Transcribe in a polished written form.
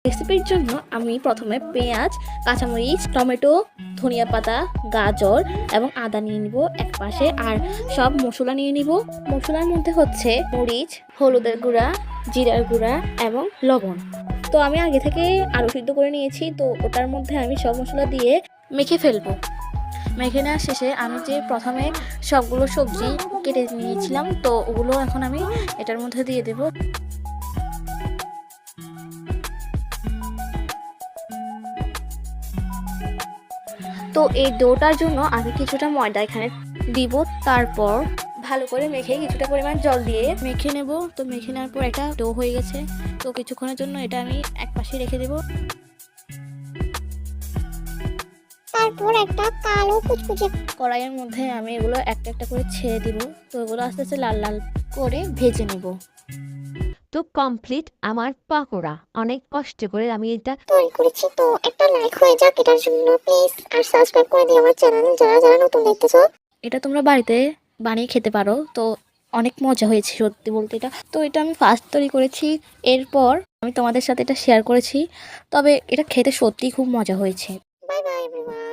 রেসিপির জন্য আমি প্রথমে পেঁয়াজ, কাঁচামরিচ, টমেটো, ধনিয়া পাতা, গাজর এবং আদা নিয়ে নিব এক পাশে। আর সব মশলা নিয়ে নিব। মশলার মধ্যে হচ্ছে মরিচ, হলুদের গুঁড়া, জিরার গুঁড়া এবং লবণ। তো আমি আগে থেকে আলু সিদ্ধ করে নিয়েছি, তো ওটার মধ্যে আমি সব মশলা দিয়ে মেখে ফেলবো। মেখে নেওয়ার শেষে আমি যে প্রথমে সবগুলো সবজি কেটে নিয়েছিলাম, তো ওগুলো এখন আমি এটার মধ্যে দিয়ে দেব। তো এই ডোটার জন্য আমি কিছুটা ময়দা এখানে দিব। তারপর ভালো করে মেখে কিছুটা পরিমাণ জল দিয়ে মেখে নেব। তো মেখে নেওয়ার পর এটা ডো হয়ে গেছে। তো কিছুক্ষণের জন্য এটা আমি এক পাশে রেখে দেব। তারপর একটা কালো কুচকুচে কড়াইয়ের মধ্যে আমি এগুলো একটা একটা করে ছেড়ে দিব। তো এগুলো আস্তে আস্তে লাল লাল করে ভেজে নেব। তো কমপ্লিট আমার পাকোড়া। অনেক কষ্ট করে আমি এটা তৈরি করেছি। তো একটা লাইক হয়ে যাক এটার জন্য প্লিজ, আর সাবস্ক্রাইব করে দিও আমার চ্যানেল যারা যারা নতুন দেখতেছো। এটা তোমরা বাড়িতে বানিয়ে খেতে পারো। তো অনেক মজা হয়েছে সত্যি বলতে এটা। তো এটা আমি ফার্স্ট তৈরি করেছি, এরপর আমি তোমাদের সাথে এটা শেয়ার করেছি। তবে এটা খেতে সত্যিই খুব মজা হয়েছে। Bye bye everyone.